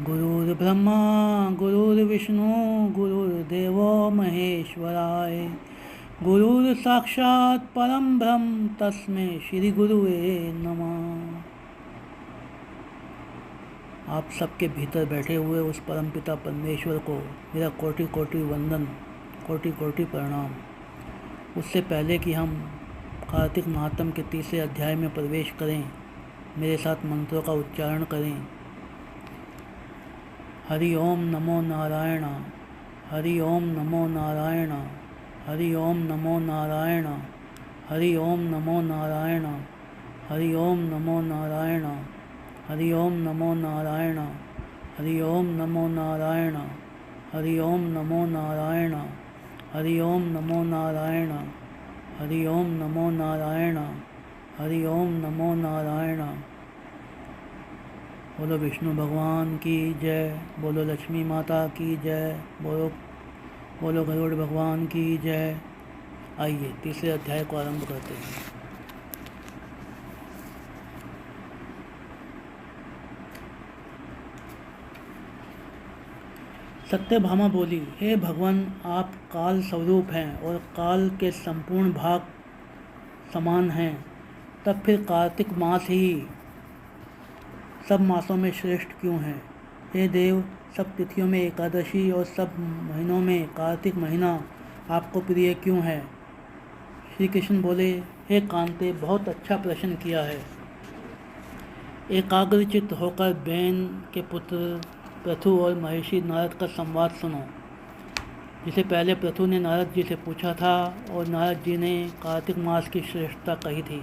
गुरुर्ब्रह्मा गुरुर्विष्णु गुरुर्देवो महेश्वराय गुरुर्साक्षात् परम ब्रह्म तस्मै श्री गुरुवे नमः। आप सबके भीतर बैठे हुए उस परमपिता परमेश्वर को मेरा कोटि कोटि वंदन, कोटि कोटि प्रणाम। उससे पहले कि हम कार्तिक महात्म के तीसरे अध्याय में प्रवेश करें, मेरे साथ मंत्रों का उच्चारण करें। हरि ओम नमो नारायण, हरि ओम नमो नारायण, हरि ओम नमो नारायण, हरि ओम नमो नारायण, हरि ओम नमो नारायण, हरि ओम नमो नारायण, हरि ओम नमो नारायण, हरि ओम नमो नारायण, हरि ओम नमो नारायण, हरि ओम नमो नारायण, हरि ओम नमो नारायण। बोलो विष्णु भगवान की जय, बोलो लक्ष्मी माता की जय, बोलो गरुड़ भगवान की जय। आइए तीसरे अध्याय को आरंभ करते हैं। सत्यभामा बोली, हे भगवान, आप काल स्वरूप हैं और काल के संपूर्ण भाग समान हैं, तब फिर कार्तिक मास ही सब मासों में श्रेष्ठ क्यों है? हे देव, सब तिथियों में एकादशी और सब महीनों में कार्तिक महीना आपको प्रिय क्यों है? श्री कृष्ण बोले, हे कांते, बहुत अच्छा प्रश्न किया है। एकाग्रचित्त होकर बैन के पुत्र पृथु और महर्षि नारद का संवाद सुनो। जिसे पहले पृथु ने नारद जी से पूछा था और नारद जी ने कार्तिक मास की श्रेष्ठता कही थी।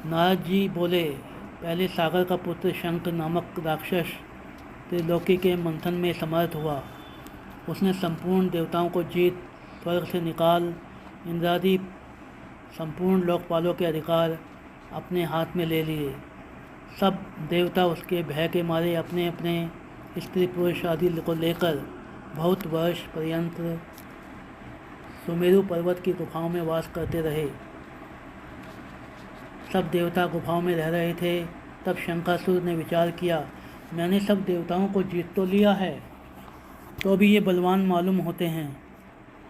नारद जी बोले, पहले सागर का पुत्र शंख नामक राक्षस त्रिलोकी के मंथन में समर्थ हुआ। उसने संपूर्ण देवताओं को जीत स्वर्ग से निकाल इंद्रादि संपूर्ण लोकपालों के अधिकार अपने हाथ में ले लिए। सब देवता उसके भय के मारे अपने अपने स्त्री पुरुष आदि को लेकर बहुत वर्ष पर्यंत सुमेरु पर्वत की गुफाओं में वास करते रहे। सब देवता गुफाओं में रह रहे थे। तब शंकासुर ने विचार किया, मैंने सब देवताओं को जीत तो लिया है, तो भी ये बलवान मालूम होते हैं।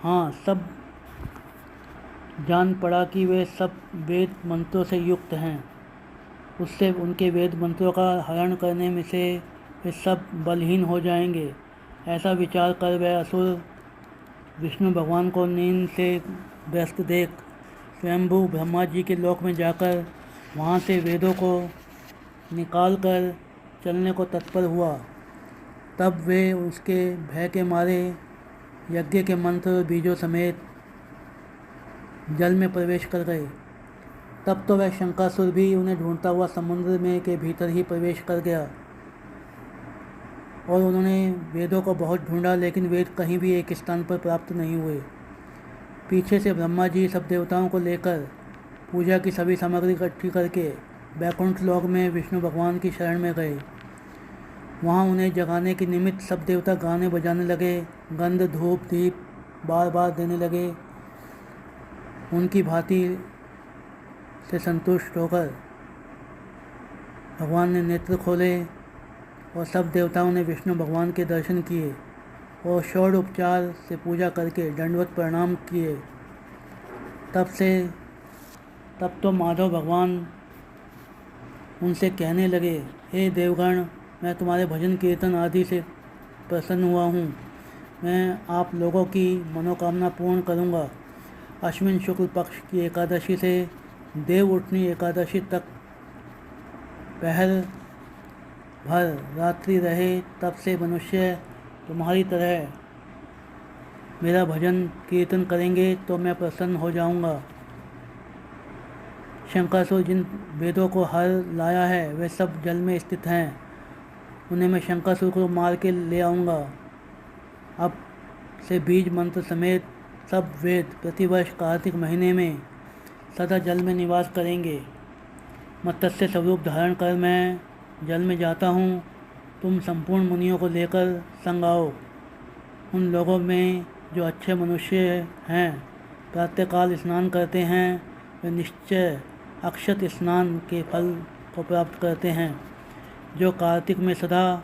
हाँ, सब जान पड़ा कि वे सब वेद मंत्रों से युक्त हैं। उससे उनके वेद मंत्रों का हरण करने में से वे सब बलहीन हो जाएंगे। ऐसा विचार कर वह असुर विष्णु भगवान को नींद से व्यस्त देख स्वयंभू ब्रह्मा जी के लोक में जाकर वहाँ से वेदों को निकाल कर चलने को तत्पर हुआ। तब वे उसके भय के मारे यज्ञ के मंत्र और बीजों समेत जल में प्रवेश कर गए। तब तो वह शंकासुर भी उन्हें ढूंढता हुआ समुद्र में के भीतर ही प्रवेश कर गया और उन्होंने वेदों को बहुत ढूंढा, लेकिन वेद कहीं भी एक स्थान पर प्राप्त नहीं हुए। पीछे से ब्रह्मा जी सब देवताओं को लेकर पूजा की सभी सामग्री इकट्ठी करके बैकुंठ लोक में विष्णु भगवान की शरण में गए। वहाँ उन्हें जगाने के निमित्त सब देवता गाने बजाने लगे, गंध धूप दीप बार बार देने लगे। उनकी भांति से संतुष्ट होकर भगवान ने नेत्र खोले और सब देवताओं ने विष्णु भगवान के दर्शन किए और षोड़ उपचार से पूजा करके दंडवत प्रणाम किए। तब तो माधव भगवान उनसे कहने लगे, हे देवगण, मैं तुम्हारे भजन कीर्तन आदि से प्रसन्न हुआ हूँ। मैं आप लोगों की मनोकामना पूर्ण करूँगा। अश्विन शुक्ल पक्ष की एकादशी से देव उठनी एकादशी तक पहर भर रात्रि रहे, तब से मनुष्य तुम्हारी तरह मेरा भजन कीर्तन करेंगे तो मैं प्रसन्न हो जाऊंगा। शंकासुर जिन वेदों को हर लाया है वे सब जल में स्थित हैं। उन्हें मैं शंकासुर को मार के ले आऊँगा। अब से बीज मंत्र समेत सब वेद प्रतिवर्ष कार्तिक महीने में सदा जल में निवास करेंगे। मत्स्य स्वरूप धारण कर मैं जल में जाता हूँ। तुम संपूर्ण मुनियों को लेकर संग आओ। उन लोगों में जो अच्छे मनुष्य हैं, प्रातःकाल स्नान करते हैं, वे निश्चय अक्षत स्नान के फल को प्राप्त करते हैं। जो कार्तिक में सदा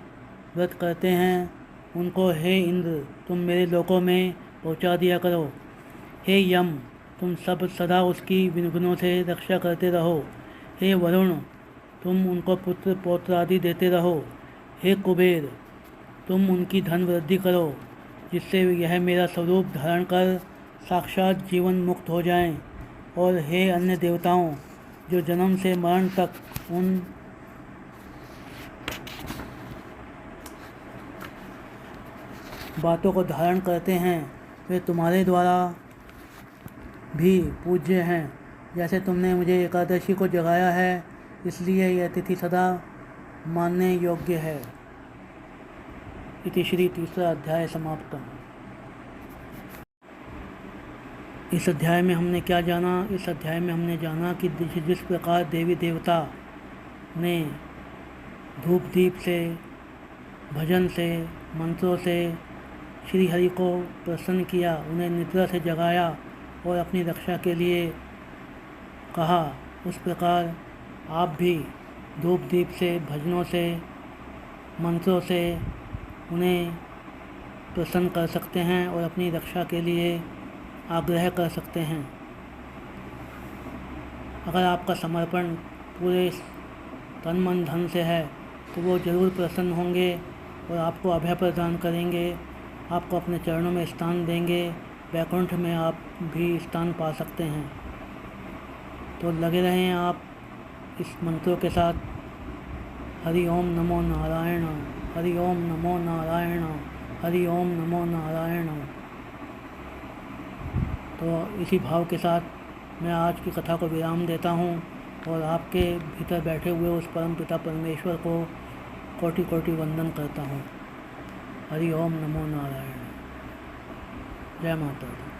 व्रत करते हैं उनको हे इंद्र तुम मेरे लोकों में पहुंचा दिया करो। हे यम तुम सब सदा उसकी विघ्नों से रक्षा करते रहो। हे वरुण तुम उनको पुत्र पौत्र आदि देते रहो। हे कुबेर तुम उनकी धन वृद्धि करो जिससे यह मेरा स्वरूप धारण कर साक्षात जीवन मुक्त हो जाएं। और हे अन्य देवताओं जो जन्म से मरण तक उन बातों को धारण करते हैं वे तुम्हारे द्वारा भी पूज्य हैं। जैसे तुमने मुझे एकादशी को जगाया है इसलिए यह तिथि सदा मानने योग्य है। इति श्री तीसरा अध्याय समाप्तम। इस अध्याय में हमने क्या जाना? इस अध्याय में हमने जाना कि जिस प्रकार देवी देवता ने धूप दीप से, भजन से, मंत्रों से श्री हरि को प्रसन्न किया, उन्हें निद्रा से जगाया और अपनी रक्षा के लिए कहा, उस प्रकार आप भी धूप दीप से, भजनों से, मंत्रों से उन्हें प्रसन्न कर सकते हैं और अपनी रक्षा के लिए आग्रह कर सकते हैं। अगर आपका समर्पण पूरे तन मन धन से है तो वो ज़रूर प्रसन्न होंगे और आपको अभय प्रदान करेंगे, आपको अपने चरणों में स्थान देंगे, वैकुंठ में आप भी स्थान पा सकते हैं। तो लगे रहें आप इस मंत्रों के साथ। हरि ओम नमो नारायण, हरि ओम नमो नारायण, हरि ओम नमो नारायण। तो इसी भाव के साथ मैं आज की कथा को विराम देता हूँ और आपके भीतर बैठे हुए उस परम पिता परमेश्वर को कोटि कोटि वंदन करता हूँ। हरि ओम नमो नारायण। जय माता दी।